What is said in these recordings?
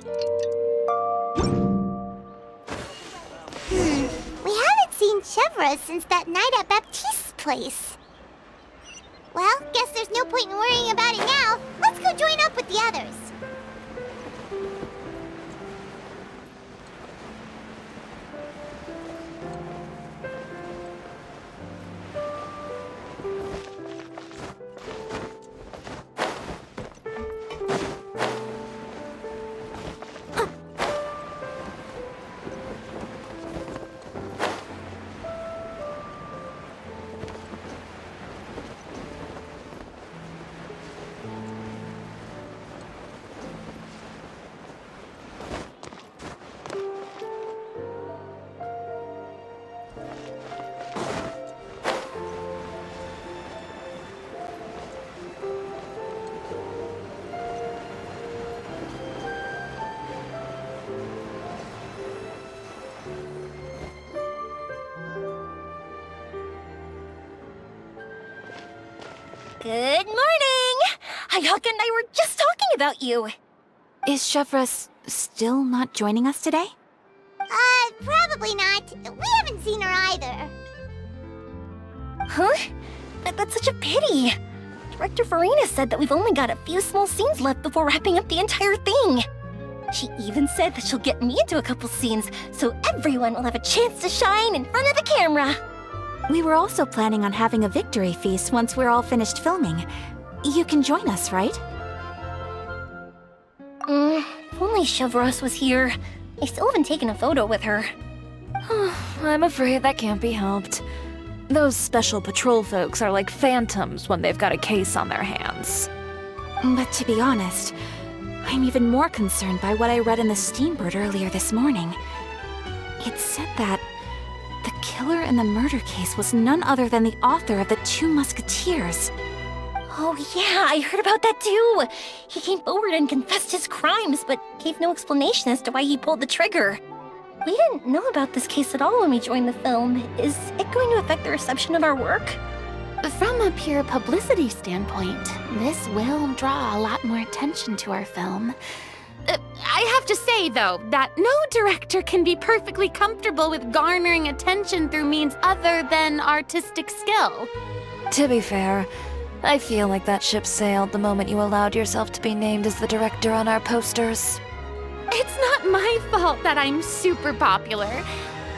We haven't seen Chevra since that night at Baptiste's place. Well, guess there's no point in worrying about it now. Let's go join up with the others. Good morning! Hayaka and I were just talking about you. Is Chevra still not joining us today? Probably not. We haven't seen her either. Huh? That's such a pity. Director Farina said that we've only got a few small scenes left before wrapping up the entire thing. She even said that she'll get me into a couple scenes, so everyone will have a chance to shine in front of the camera. We were also planning on having a victory feast once we're all finished filming. You can join us, right? If only Chevros was here. I still haven't taken a photo with her. I'm afraid that can't be helped. Those special patrol folks are like phantoms when they've got a case on their hands. But to be honest, I'm even more concerned by what I read in the Steambird earlier this morning. It said that the killer in the murder case was none other than the author of the Two Musketeers. Oh yeah, I heard about that too. He came forward and confessed his crimes, but gave no explanation as to why he pulled the trigger. We didn't know about this case at all when we joined the film. Is it going to affect the reception of our work? From a pure publicity standpoint, this will draw a lot more attention to our film. I have to say, though, that no director can be perfectly comfortable with garnering attention through means other than artistic skill. To be fair, I feel like that ship sailed the moment you allowed yourself to be named as the director on our posters. It's not my fault that I'm super popular.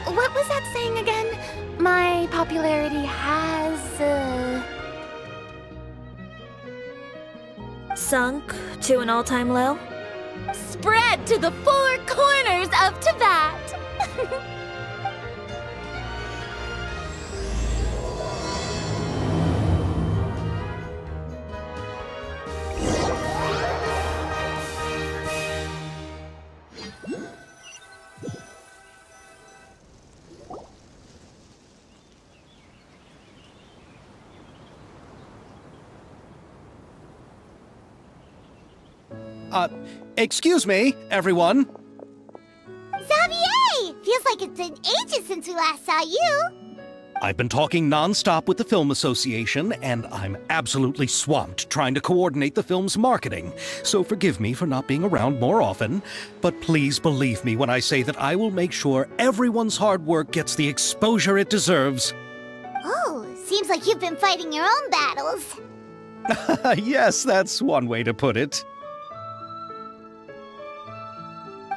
What was that saying again? My popularity has, Sunk to an all-time low? spread to the four corners of Tibet. Excuse me, everyone. Xavier! Feels like it's been ages since we last saw you. I've been talking non-stop with the Film Association, and I'm absolutely swamped trying to coordinate the film's marketing. So forgive me for not being around more often, but please believe me when I say that I will make sure everyone's hard work gets the exposure it deserves. Oh, seems like you've been fighting your own battles. Yes, that's one way to put it.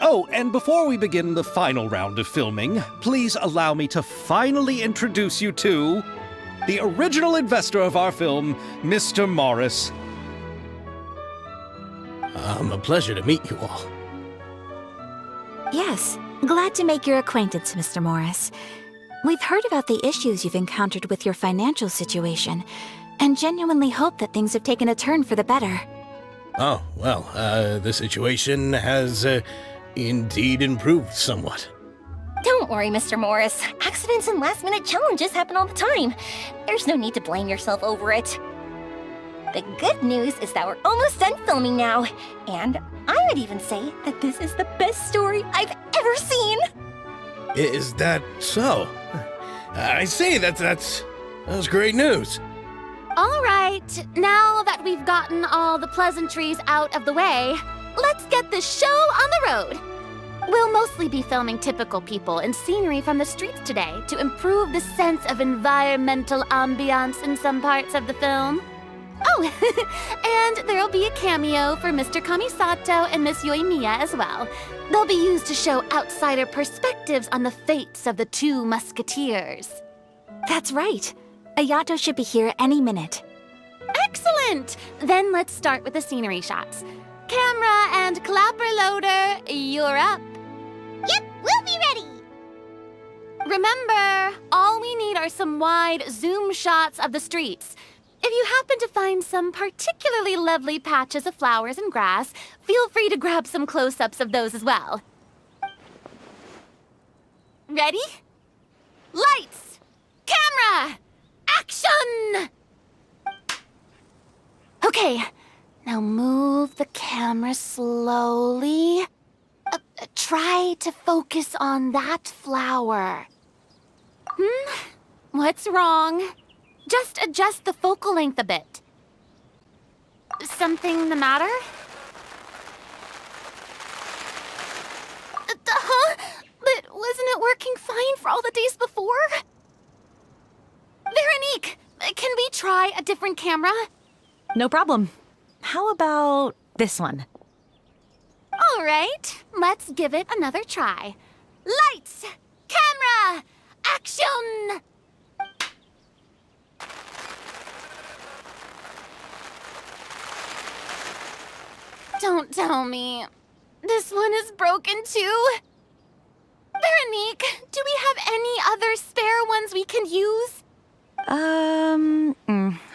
Oh, and before we begin the final round of filming, please allow me to finally introduce you to the original investor of our film, Mr. Morris. A pleasure to meet you all. Yes, glad to make your acquaintance, Mr. Morris. We've heard about the issues you've encountered with your financial situation, and genuinely hope that things have taken a turn for the better. Oh, well, the situation has, indeed improved somewhat. Don't worry, Mr. Morris. Accidents and last-minute challenges happen all the time. There's no need to blame yourself over it. The good news is that we're almost done filming now, and I would even say that this is the best story I've ever seen. Is that so? I say that's great news. All right, now that we've gotten all the pleasantries out of the way, let's get this the show on the road. We'll mostly be filming typical people and scenery from the streets today to improve the sense of environmental ambiance in some parts of the film. Oh, and there'll be a cameo for Mr. Kamisato and Miss Yoimiya as well. They'll be used to show outsider perspectives on the fates of the two musketeers. That's right. Ayato should be here any minute. Excellent! Then let's start with the scenery shots. Camera and clapper loader, you're up. Yep, we'll be ready. Remember, all we need are some wide zoom shots of the streets. If you happen to find some particularly lovely patches of flowers and grass, feel free to grab some close-ups of those as well. Ready? Lights! Camera! Action! Okay, now move the camera slowly. Try to focus on that flower. What's wrong? Just adjust the focal length a bit. Something the matter? But wasn't it working fine for all the days before? Veronique, can we try a different camera? No problem. How about this one? All right, let's give it another try. Lights! Camera! Action! Don't tell me. This one is broken too. Veronique, do we have any other spare ones we can use?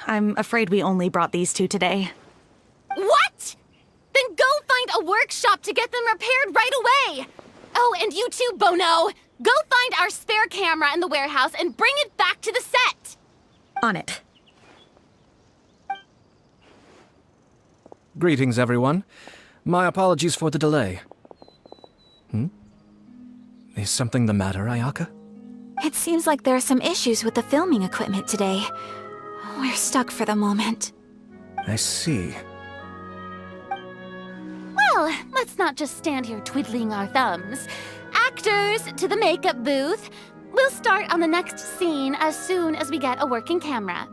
I'm afraid we only brought these two today. What? Then go find a workshop to get them repaired right away. Oh, and you too, Bono. Go find our spare camera in the warehouse and bring it back to the set. On it. Greetings, everyone. My apologies for the delay. Is something the matter, Ayaka? It seems like there are some issues with the filming equipment today. We're stuck for the moment. I see. Well, let's not just stand here twiddling our thumbs. Actors, to the makeup booth. We'll start on the next scene as soon as we get a working camera.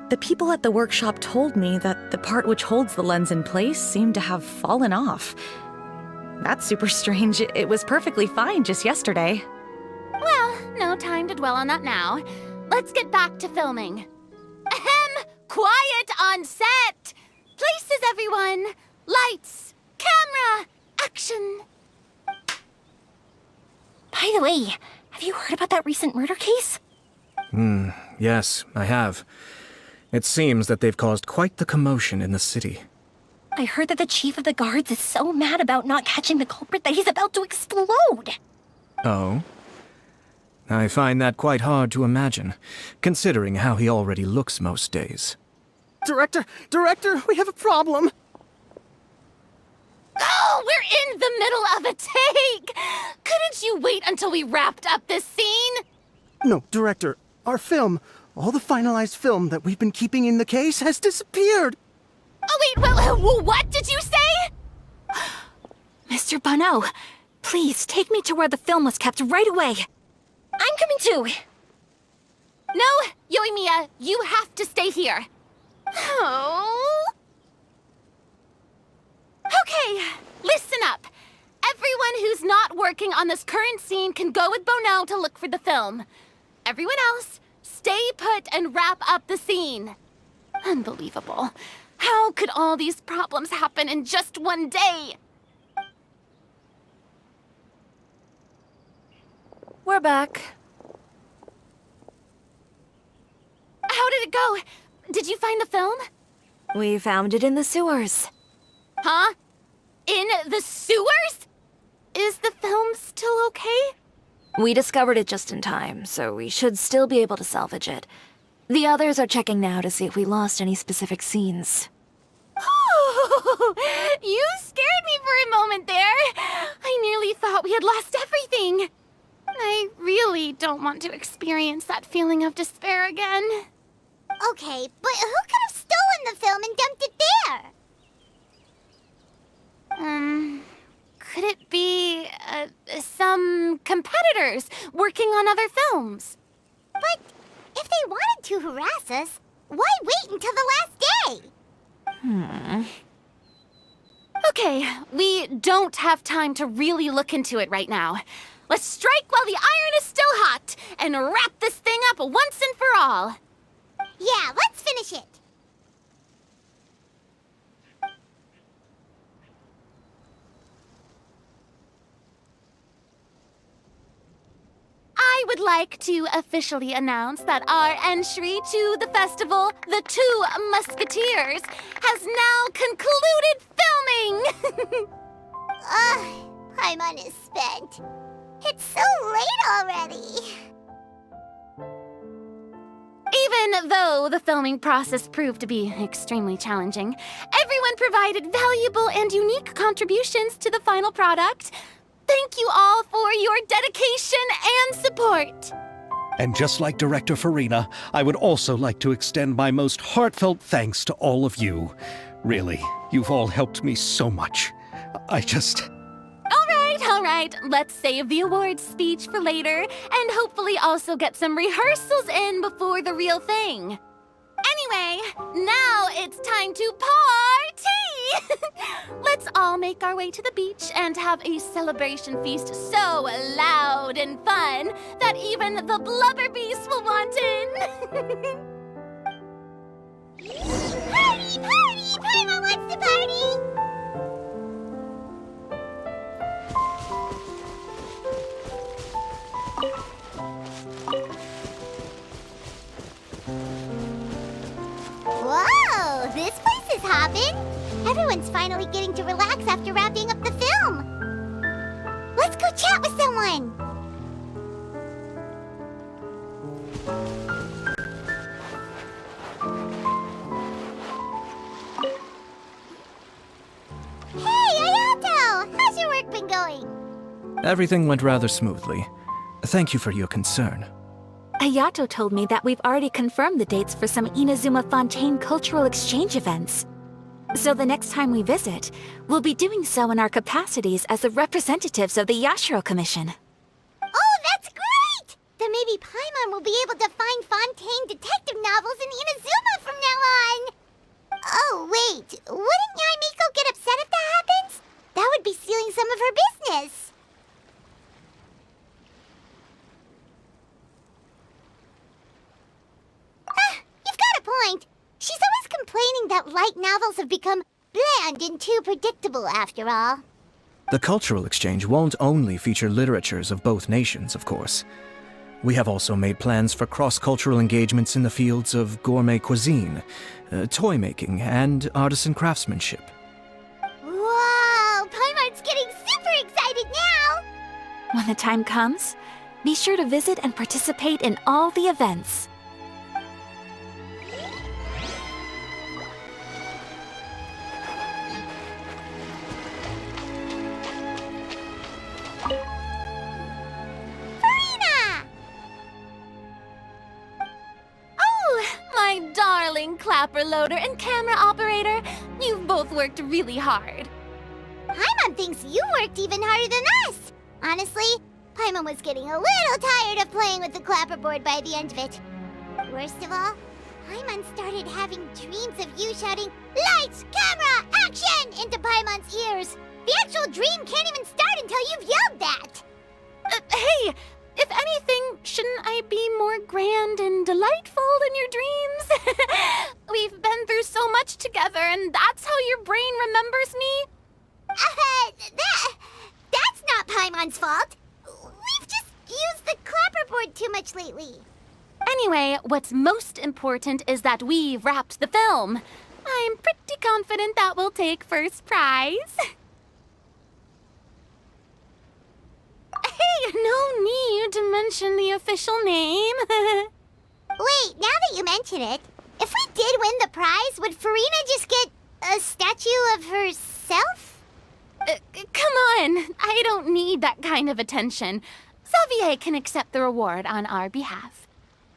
The people at the workshop told me that the part which holds the lens in place seemed to have fallen off. That's super strange. It was perfectly fine just yesterday. Well, no time to dwell on that now. Let's get back to filming. Ahem! Quiet on set! Places, everyone! Lights! Camera! Action! By the way, have you heard about that recent murder case? Yes, I have. It seems that they've caused quite the commotion in the city. I heard that the chief of the guards is so mad about not catching the culprit that he's about to explode. Oh? I find that quite hard to imagine, considering how he already looks most days. Director, we have a problem. Oh, we're in the middle of a take! Couldn't you wait until we wrapped up this scene? No, Director, our film, all the finalized film that we've been keeping in the case has disappeared. Oh, wait, well, what did you say? Mr. Bono, please take me to where the film was kept right away. I'm coming too. No, Yoimiya, you have to stay here. Oh. Okay, listen up. Everyone who's not working on this current scene can go with Bono to look for the film. Everyone else, stay put and wrap up the scene. Unbelievable. How could all these problems happen in just one day? We're back. How did it go? Did you find the film? We found it in the sewers. Huh? In the sewers? Is the film still okay? We discovered it just in time, so we should still be able to salvage it. The others are checking now to see if we lost any specific scenes. Oh, you scared me for a moment there. I nearly thought we had lost everything. I really don't want to experience that feeling of despair again. Okay, but who could have stolen the film and dumped reporters working on other films. But if they wanted to harass us, why wait until the last day? Okay, we don't have time to really look into it right now. Let's strike while the iron is still hot and wrap this thing up once and for all. Yeah, let's finish it. I would like to officially announce that our entry to the festival, The Two Musketeers, has now concluded filming! Paimon is spent. It's so late already. Even though the filming process proved to be extremely challenging, everyone provided valuable and unique contributions to the final product. Thank you all for your dedication and support. And just like Director Farina, I would also like to extend my most heartfelt thanks to all of you. Really, you've all helped me so much. All right, let's save the awards speech for later and hopefully also get some rehearsals in before the real thing. Anyway, now it's time to party! Let's all make our way to the beach and have a celebration feast so loud and fun that even the blubber beast will want in. Party, party! Paimon wants to party! Whoa, this place is hopping. Everyone's finally getting to relax after wrapping up the film. Let's go chat with someone. Hey, Ayato! How's your work been going? Everything went rather smoothly. Thank you for your concern. Ayato told me that we've already confirmed the dates for some Inazuma Fontaine cultural exchange events. So the next time we visit, we'll be doing so in our capacities as the representatives of the Yashiro Commission. Oh, that's great! Then maybe Paimon will be able to find Fontaine detective novels in Inazuma from now on. Oh, wait. Wouldn't Yai Miko get upset if that happens? That would be stealing some of her business. You've got a point. She's always complaining that light novels have become bland and too predictable after all. The cultural exchange won't only feature literatures of both nations, of course. We have also made plans for cross-cultural engagements in the fields of gourmet cuisine, toy making, and artisan craftsmanship. Whoa! Paimon's getting super excited now! When the time comes, be sure to visit and participate in all the events. My darling clapper loader and camera operator, you've both worked really hard. Paimon thinks you worked even harder than us. Honestly, Paimon was getting a little tired of playing with the clapperboard by the end of it. Worst of all, Paimon started having dreams of you shouting, "Lights, camera, action!" into Paimon's ears. The actual dream can't even start until you've yelled that. Hey! If anything, shouldn't I be more grand and delightful in your dreams? We've been through so much together, and that's how your brain remembers me? That's not Paimon's fault. We've just used the clapperboard too much lately. Anyway, what's most important is that we've wrapped the film. I'm pretty confident that we'll take first prize. Hey, no need to mention the official name. Wait, now that you mention it, if we did win the prize, would Farina just get a statue of herself? Come on, I don't need that kind of attention. Xavier can accept the reward on our behalf.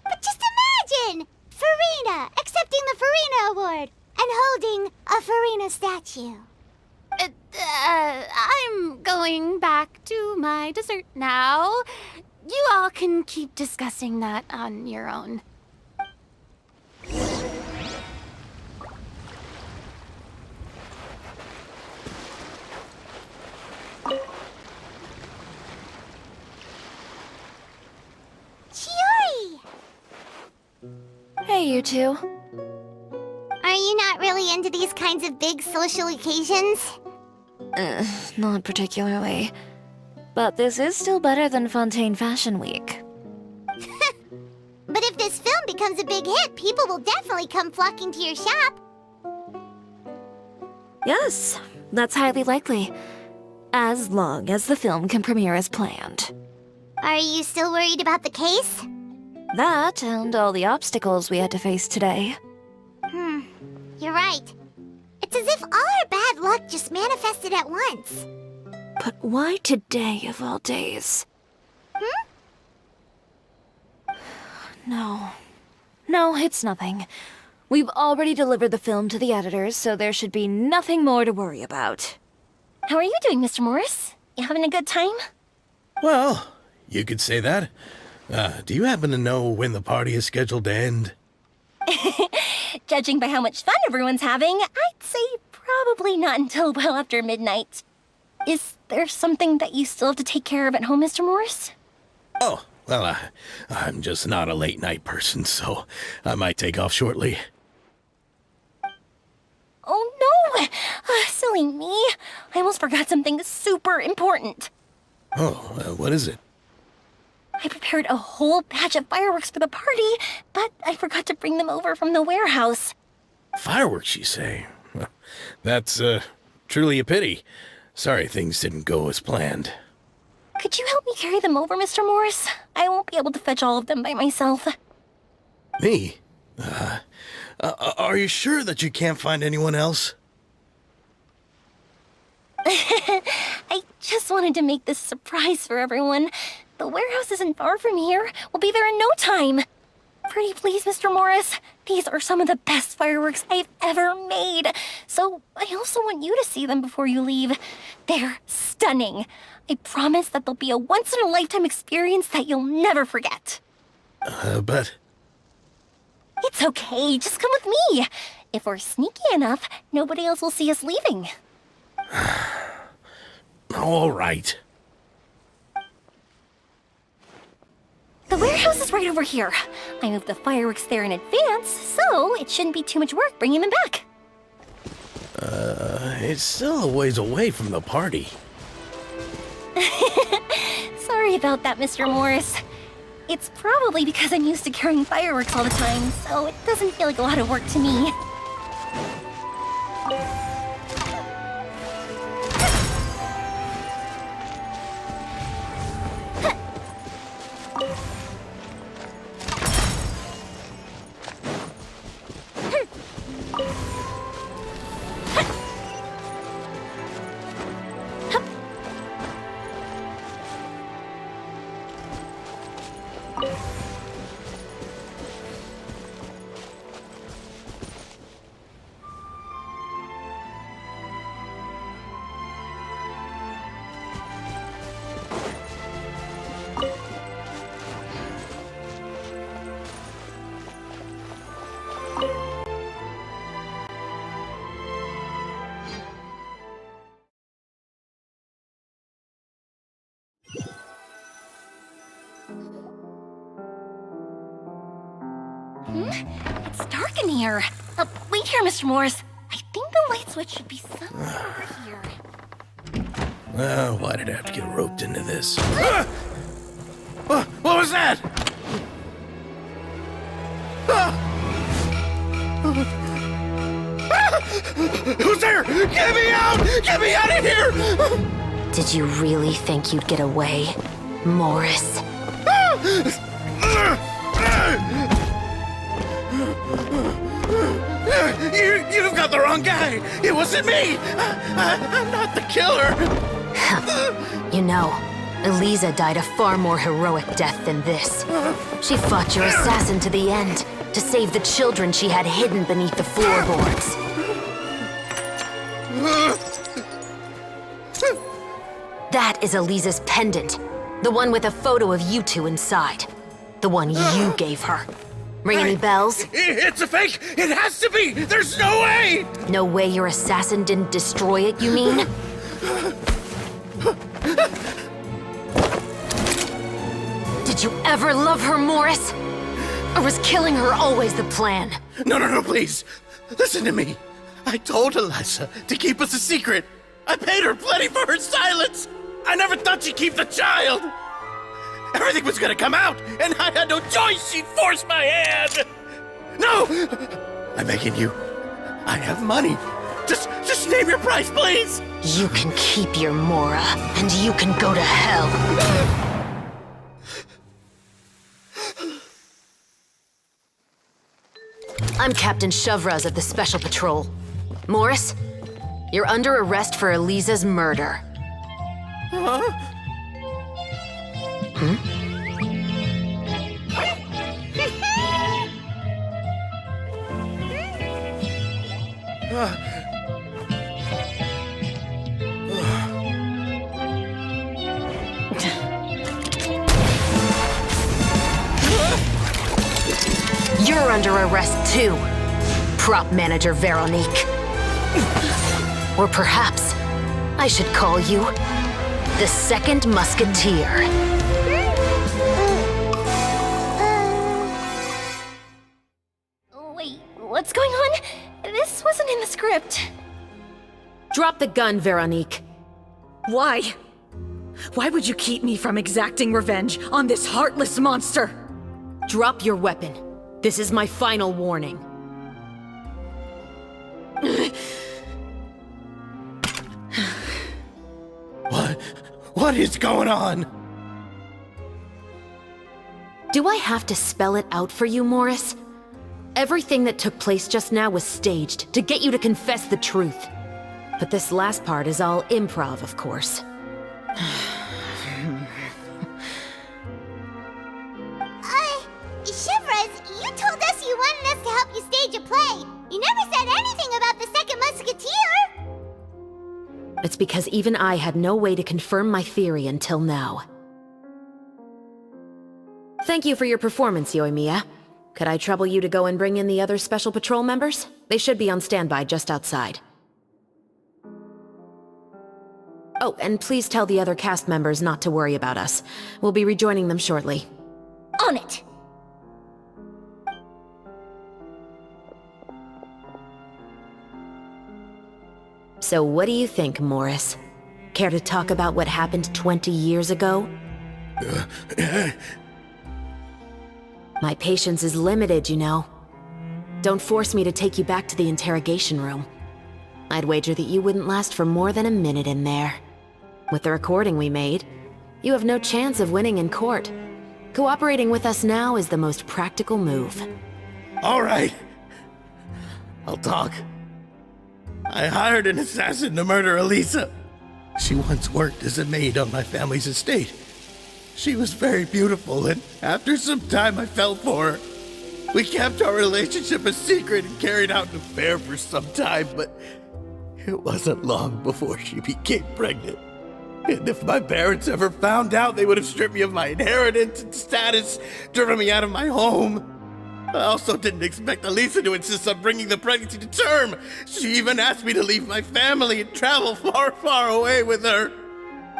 But just imagine! Farina accepting the Farina Award and holding a Farina statue. I'm going back to my dessert now. you all can keep discussing that on your own. Chiori! Hey, you two. Are you not really into these kinds of big social occasions? Not particularly. But this is still better than Fontaine Fashion Week. But if this film becomes a big hit, people will definitely come flocking to your shop. Yes, that's highly likely. As long as the film can premiere as planned. Are you still worried about the case? That and all the obstacles we had to face today. You're right. It's as if all our bad luck just manifested at once. But why today of all days? No, it's nothing. We've already delivered the film to the editors, so there should be nothing more to worry about. How are you doing, Mr. Morris? You having a good time? Well, you could say that. Do you happen to know when the party is scheduled to end? Judging by how much fun everyone's having, I'd say probably not until well after midnight. Is there something that you still have to take care of at home, Mr. Morris? Oh, well, I'm just not a late night person, so I might take off shortly. Oh no! Silly me. I almost forgot something super important. Oh, what is it? I prepared a whole batch of fireworks for the party, but I forgot to bring them over from the warehouse. Fireworks, you say? Well, that's, truly a pity. Sorry things didn't go as planned. Could you help me carry them over, Mr. Morris? I won't be able to fetch all of them by myself. Me? Are you sure that you can't find anyone else? I just wanted to make this surprise for everyone. The warehouse isn't far from here. We'll be there in no time. Pretty please, Mr. Morris. These are some of the best fireworks I've ever made. So I also want you to see them before you leave. They're stunning. I promise that they'll be a once-in-a-lifetime experience that you'll never forget. But... It's okay. Just come with me. If we're sneaky enough, nobody else will see us leaving. All right. The warehouse is right over here. I moved the fireworks there in advance, so it shouldn't be too much work bringing them back. It's still a ways away from the party. Sorry about that, Mr. Morris. It's probably because I'm used to carrying fireworks all the time, so it doesn't feel like a lot of work to me. It's dark in here. Wait here, Mr. Morris. I think the light switch should be somewhere over here. Why did I have to get roped into this? What was that? Who's there? Get me out! Get me out of here! Did you really think you'd get away, Morris? You've got the wrong guy! It wasn't me! I'm not the killer! You know, Eliza died a far more heroic death than this. She fought your assassin to the end, to save the children she had hidden beneath the floorboards. That is Eliza's pendant. The one with a photo of you two inside. The one you gave her. Ring any bells? It's a fake! It has to be! There's no way! No way your assassin didn't destroy it, you mean? Did you ever love her, Morris? Or was killing her always the plan? No, please. Listen to me. I told Eliza to keep us a secret. I paid her plenty for her silence. I never thought she'd keep the child. Everything was gonna come out, and I had no choice. She forced my hand. No! I'm begging you. I have money. Just name your price, please. You can keep your Mora, and you can go to hell. I'm Captain Shovraz of the Special Patrol. Morris, you're under arrest for Eliza's murder. Huh? You're under arrest too, prop manager Veronique. Or perhaps I should call you the Second Musketeer. Wait, what's going on? This wasn't in the script. Drop the gun, Veronique. Why? Why would you keep me from exacting revenge on this heartless monster? Drop your weapon. This is my final warning. What is going on? Do I have to spell it out for you, Morris? Everything that took place just now was staged to get you to confess the truth. But this last part is all improv, of course. Shivers, you told us you wanted us to help you stage a play. You never said anything about the Second Musketeer. It's because even I had no way to confirm my theory until now. Thank you for your performance, Yoimiya. Could I trouble you to go and bring in the other Special Patrol members? They should be on standby just outside. Oh, and please tell the other cast members not to worry about us. We'll be rejoining them shortly. On it! So what do you think, Morris? Care to talk about what happened 20 years ago? My patience is limited, you know. Don't force me to take you back to the interrogation room. I'd wager that you wouldn't last for more than a minute in there. With the recording we made, you have no chance of winning in court. Cooperating with us now is the most practical move. All right. I'll talk. I hired an assassin to murder Eliza. She once worked as a maid on my family's estate. She was very beautiful, and after some time I fell for her. We kept our relationship a secret and carried out an affair for some time, but it wasn't long before she became pregnant. And if my parents ever found out, they would have stripped me of my inheritance and status, driven me out of my home. I also didn't expect Eliza to insist on bringing the pregnancy to term. She even asked me to leave my family and travel far, far away with her.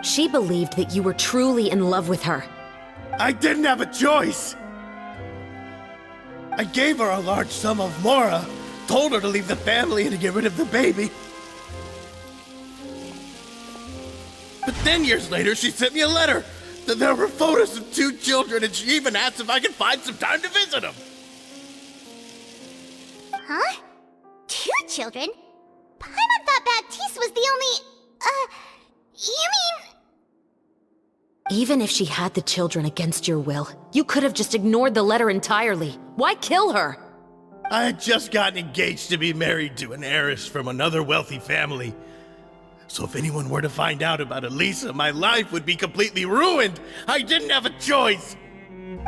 She believed that you were truly in love with her. I didn't have a choice. I gave her a large sum of Mora, told her to leave the family and to get rid of the baby. But then years later, she sent me a letter. There were photos of 2 children, and she even asked if I could find some time to visit them. Huh? 2 children? Paimon thought Baptiste was the only... you mean... Even if she had the children against your will, you could have just ignored the letter entirely. Why kill her? I had just gotten engaged to be married to an heiress from another wealthy family. So if anyone were to find out about Eliza, my life would be completely ruined. I didn't have a choice.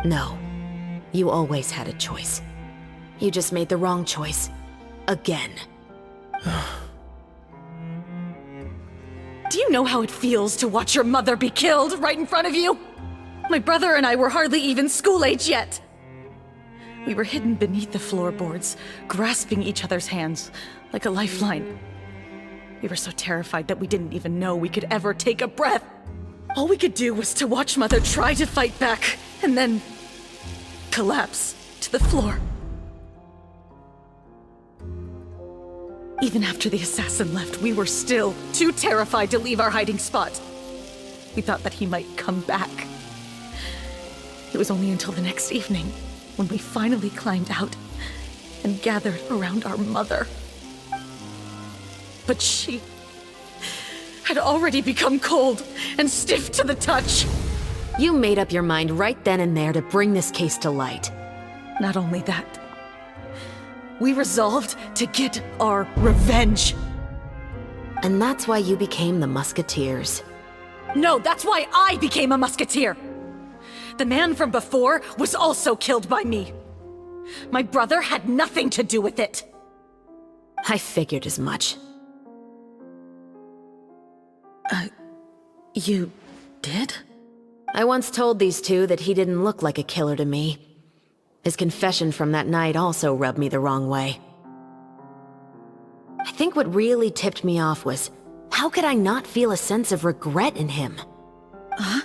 No, you always had a choice. You just made the wrong choice. Again. Do you know how it feels to watch your mother be killed right in front of you? My brother and I were hardly even school age yet. We were hidden beneath the floorboards, grasping each other's hands like a lifeline. We were so terrified that we didn't even know we could ever take a breath. All we could do was to watch Mother try to fight back, and then collapse to the floor. Even after the assassin left, we were still too terrified to leave our hiding spot. We thought that he might come back. It was only until the next evening when we finally climbed out and gathered around our mother. But she had already become cold and stiff to the touch. You made up your mind right then and there to bring this case to light. Not only that, we resolved to get our revenge. And that's why you became the Musketeers. No, that's why I became a musketeer. The man from before was also killed by me. My brother had nothing to do with it. I figured as much. You did? I once told these two that he didn't look like a killer to me. His confession from that night also rubbed me the wrong way. I think what really tipped me off was, how could I not feel a sense of regret in him? Huh?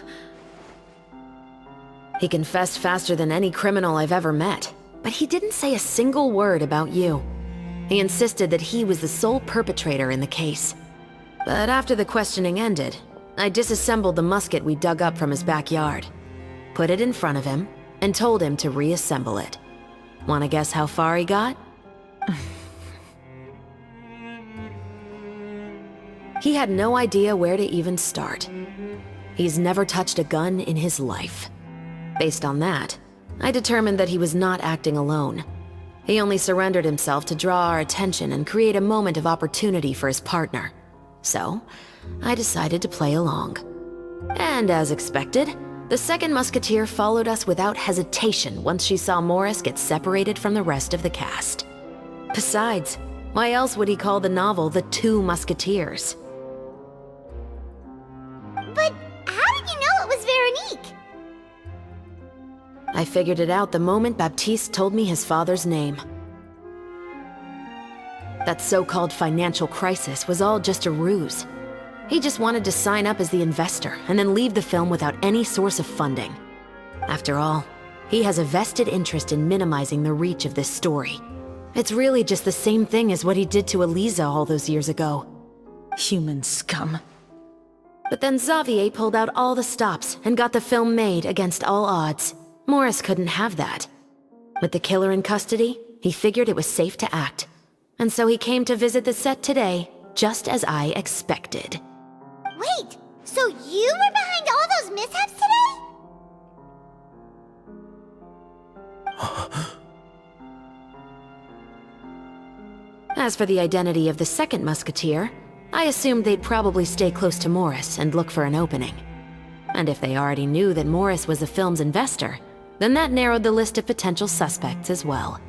He confessed faster than any criminal I've ever met, but he didn't say a single word about you. He insisted that he was the sole perpetrator in the case. But after the questioning ended, I disassembled the musket we dug up from his backyard, put it in front of him, and told him to reassemble it. Wanna guess how far he got? He had no idea where to even start. He's never touched a gun in his life. Based on that, I determined that he was not acting alone. He only surrendered himself to draw our attention and create a moment of opportunity for his partner. So, I decided to play along. And as expected, the second musketeer followed us without hesitation once she saw Morris get separated from the rest of the cast. Besides, why else would he call the novel The Two Musketeers? But how did you know it was Veronique? I figured it out the moment Baptiste told me his father's name. That so-called financial crisis was all just a ruse. He just wanted to sign up as the investor and then leave the film without any source of funding. After all, he has a vested interest in minimizing the reach of this story. It's really just the same thing as what he did to Eliza all those years ago. Human scum. But then Xavier pulled out all the stops and got the film made against all odds. Morris couldn't have that. With the killer in custody, he figured it was safe to act. And so he came to visit the set today, just as I expected. Wait, so you were behind all those mishaps today? As for the identity of the second musketeer, I assumed they'd probably stay close to Morris and look for an opening. And if they already knew that Morris was the film's investor, then that narrowed the list of potential suspects as well.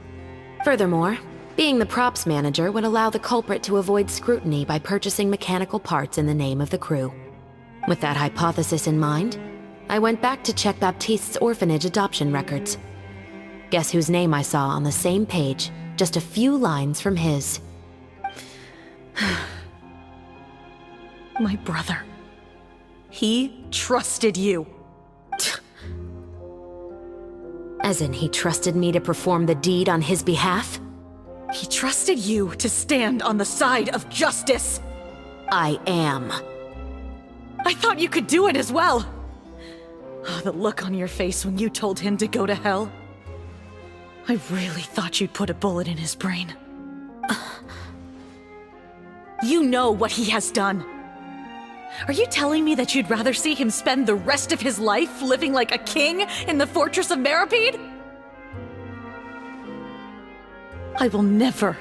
Furthermore, being the props manager would allow the culprit to avoid scrutiny by purchasing mechanical parts in the name of the crew. With that hypothesis in mind, I went back to check Baptiste's orphanage adoption records. Guess whose name I saw on the same page, just a few lines from his. My brother. He trusted you. As in, he trusted me to perform the deed on his behalf? He trusted you to stand on the side of justice. I am. I thought you could do it as well. Oh, the look on your face when you told him to go to hell. I really thought you'd put a bullet in his brain. You know what he has done. Are you telling me that you'd rather see him spend the rest of his life living like a king in the fortress of Meripede? I will never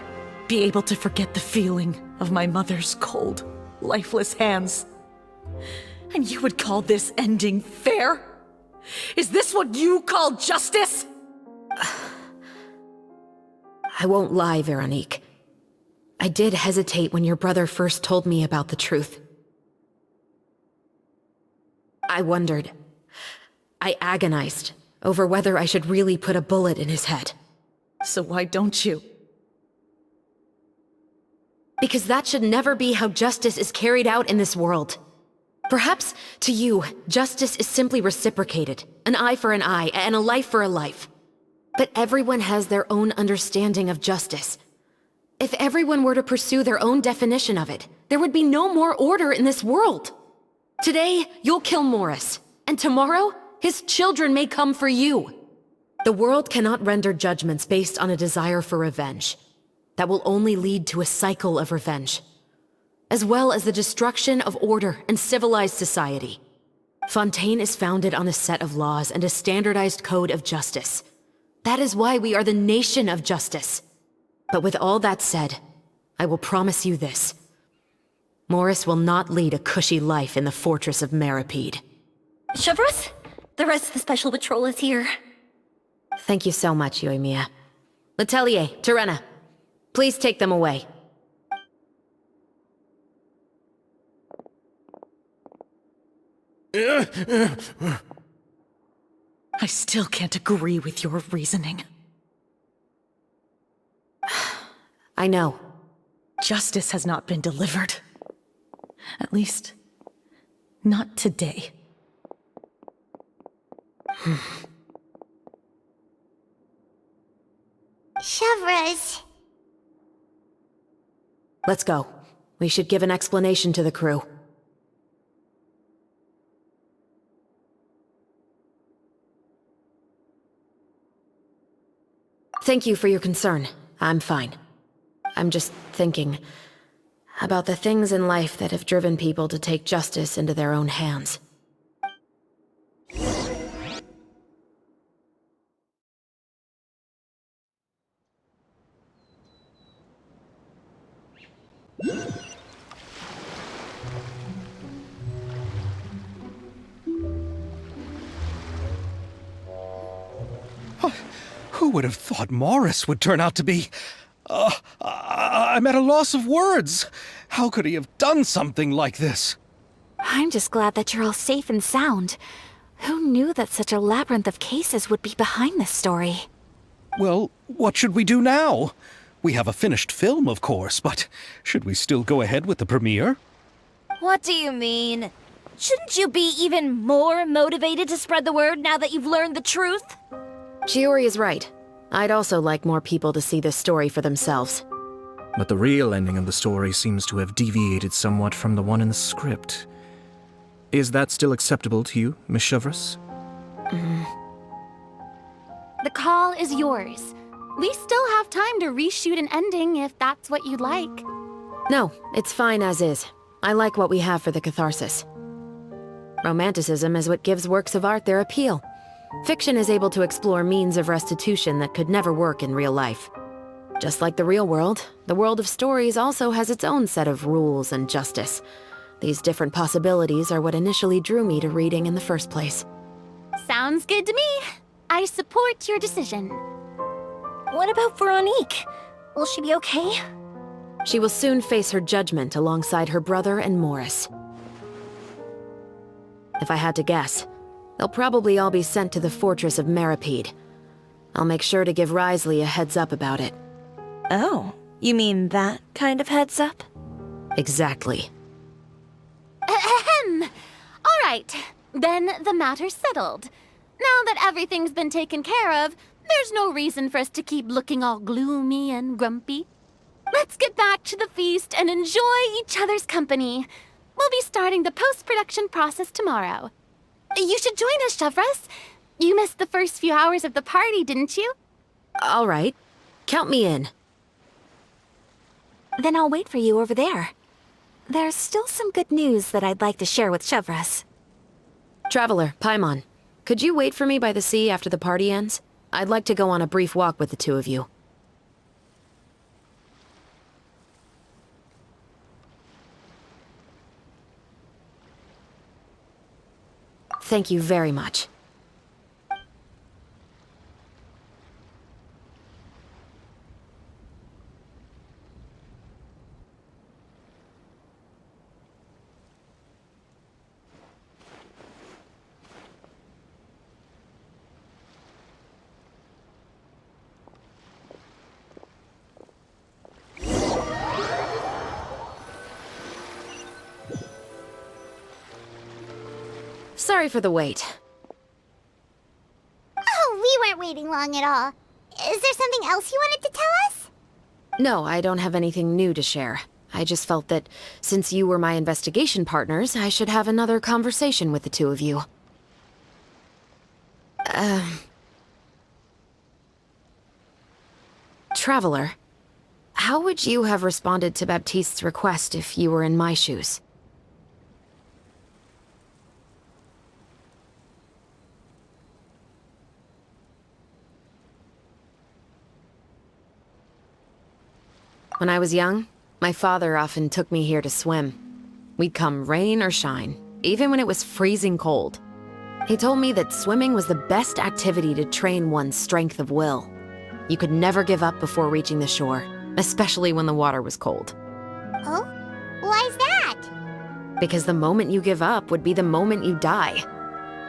be able to forget the feeling of my mother's cold, lifeless hands. And you would call this ending fair? Is this what you call justice? I won't lie, Veronique. I did hesitate when your brother first told me about the truth. I wondered, I agonized over whether I should really put a bullet in his head. So why don't you? Because that should never be how justice is carried out in this world. Perhaps, to you, justice is simply reciprocated. An eye for an eye, and a life for a life. But everyone has their own understanding of justice. If everyone were to pursue their own definition of it, there would be no more order in this world. Today, you'll kill Morris, and tomorrow, his children may come for you. The world cannot render judgments based on a desire for revenge. That will only lead to a cycle of revenge, as well as the destruction of order and civilized society. Fontaine is founded on a set of laws and a standardized code of justice. That is why we are the nation of justice. But with all that said, I will promise you this. Morris will not lead a cushy life in the fortress of Meripede. Chevreuse, the rest of the Special Patrol is here. Thank you so much, Yoimiya. Letelier, Terena, please take them away. I still can't agree with your reasoning. I know. Justice has not been delivered. At least, not today. Chevreuse. Let's go. We should give an explanation to the crew. Thank you for your concern. I'm fine. I'm just thinking about the things in life that have driven people to take justice into their own hands. Who would have thought Morris would turn out to be... I'm at a loss of words. How could he have done something like this? I'm just glad that you're all safe and sound. Who knew that such a labyrinth of cases would be behind this story? Well, what should we do now? We have a finished film, of course, but should we still go ahead with the premiere? What do you mean? Shouldn't you be even more motivated to spread the word now that you've learned the truth? Chiori is right. I'd also like more people to see this story for themselves. But the real ending of the story seems to have deviated somewhat from the one in the script. Is that still acceptable to you, Miss Chevreuse? The call is yours. We still have time to reshoot an ending if that's what you'd like. No, it's fine as is. I like what we have for the catharsis. Romanticism is what gives works of art their appeal. Fiction is able to explore means of restitution that could never work in real life. Just like the real world, the world of stories also has its own set of rules and justice. These different possibilities are what initially drew me to reading in the first place. Sounds good to me. I support your decision. What about Veronique? Will she be okay? She will soon face her judgment alongside her brother and Morris. If I had to guess, they'll probably all be sent to the fortress of Meripede. I'll make sure to give Risley a heads up about it. Oh, you mean that kind of heads up? Exactly. Ahem. All right, then the matter's settled. Now that everything's been taken care of, there's no reason for us to keep looking all gloomy and grumpy. Let's get back to the feast and enjoy each other's company. We'll be starting the post-production process tomorrow. You should join us, Chevreuse. You missed the first few hours of the party, didn't you? All right. Count me in. Then I'll wait for you over there. There's still some good news that I'd like to share with Chevreuse. Traveler, Paimon, could you wait for me by the sea after the party ends? I'd like to go on a brief walk with the two of you. Thank you very much. Sorry for the wait. Oh, we weren't waiting long at all. Is there something else you wanted to tell us? No, I don't have anything new to share. I just felt that since you were my investigation partners, I should have another conversation with the two of you. Traveler, how would you have responded to Baptiste's request if you were in my shoes? When I was young, my father often took me here to swim. We'd come rain or shine, even when it was freezing cold. He told me that swimming was the best activity to train one's strength of will. You could never give up before reaching the shore, especially when the water was cold. Oh? Why's that? Because the moment you give up would be the moment you die.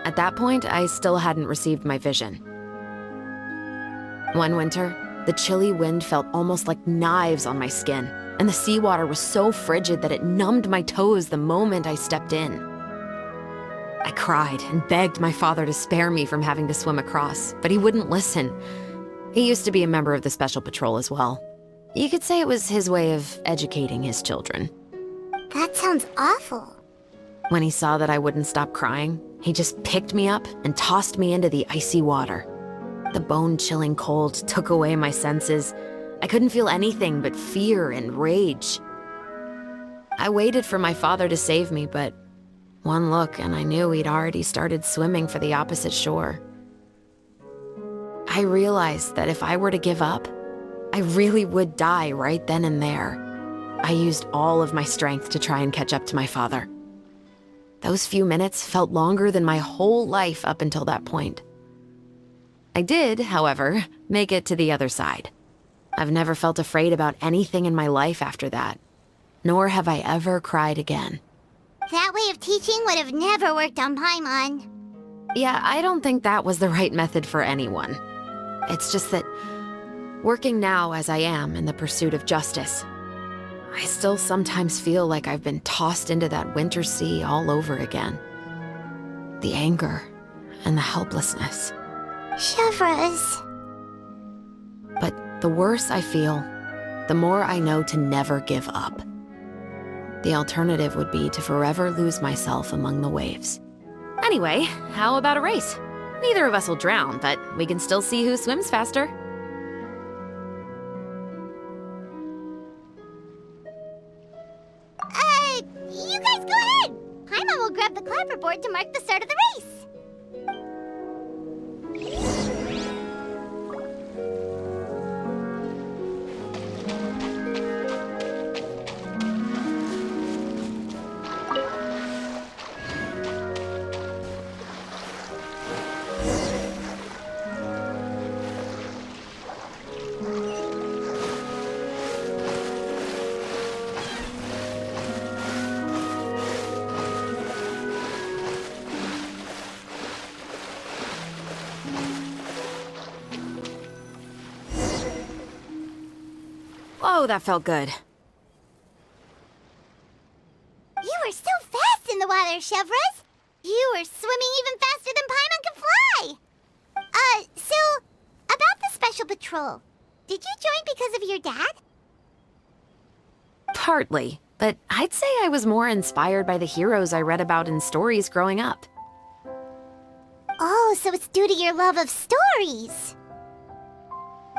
At that point, I still hadn't received my vision. One winter, the chilly wind felt almost like knives on my skin, and the seawater was so frigid that it numbed my toes the moment I stepped in. I cried and begged my father to spare me from having to swim across, but he wouldn't listen. He used to be a member of the Special Patrol as well. You could say it was his way of educating his children. That sounds awful. When he saw that I wouldn't stop crying, he just picked me up and tossed me into the icy water. The bone-chilling cold took away my senses. I couldn't feel anything but fear and rage. I waited for my father to save me, but one look and I knew he'd already started swimming for the opposite shore. I realized that if I were to give up, I really would die right then and there. I used all of my strength to try and catch up to my father. Those few minutes felt longer than my whole life up until that point. I did, however, make it to the other side. I've never felt afraid about anything in my life after that, nor have I ever cried again. That way of teaching would have never worked on Paimon. Yeah, I don't think that was the right method for anyone. It's just that, working now as I am in the pursuit of justice, I still sometimes feel like I've been tossed into that winter sea all over again. The anger and the helplessness. Chevreuse. But the worse I feel, the more I know to never give up. The alternative would be to forever lose myself among the waves. Anyway, how about a race? Neither of us will drown, but we can still see who swims faster. You guys go ahead! Paimon will grab the clapperboard to mark the start of the race. Oh, that felt good. You were so fast in the water, Chevreuse. You were swimming even faster than Paimon can fly. So, about the Special Patrol, did you join because of your dad? Partly, but I'd say I was more inspired by the heroes I read about in stories growing up. Oh, so it's due to your love of stories.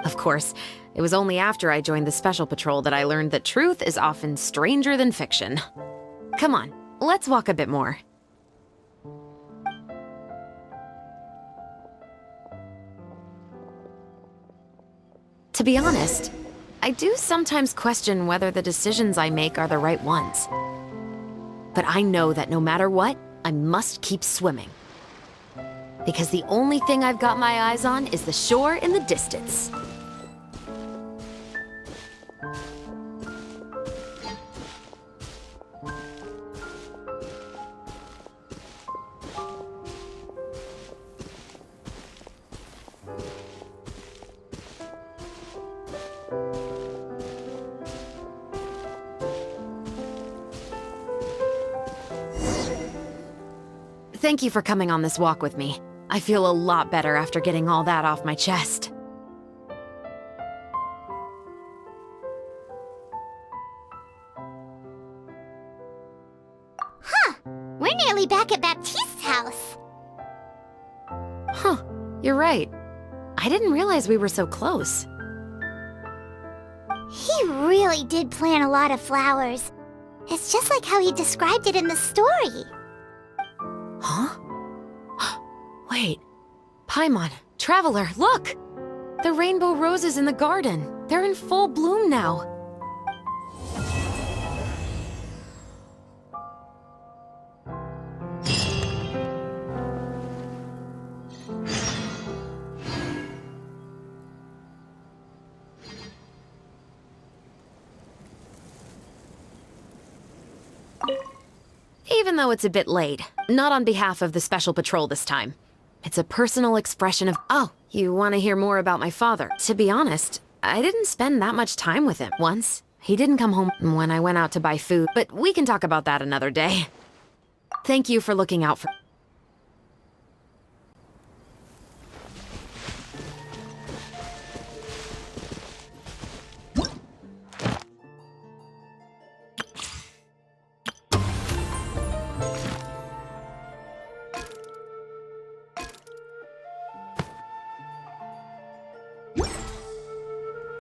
Of course, it was only after I joined the Special Patrol that I learned that truth is often stranger than fiction. Come on, let's walk a bit more. To be honest, I do sometimes question whether the decisions I make are the right ones. But I know that no matter what, I must keep swimming. Because the only thing I've got my eyes on is the shore in the distance. Thank you for coming on this walk with me. I feel a lot better after getting all that off my chest. Huh. We're nearly back at Baptiste's house. Huh. You're right. I didn't realize we were so close. He really did plant a lot of flowers. It's just like how he described it in the story. Huh? Wait. Paimon, Traveler, look! The rainbow roses in the garden. They're in full bloom now. Even though it's a bit late, not on behalf of the Special Patrol this time. It's a personal expression of, oh, you want to hear more about my father? To be honest, I didn't spend that much time with him. Once, he didn't come home when I went out to buy food, but we can talk about that another day. Thank you for looking out for...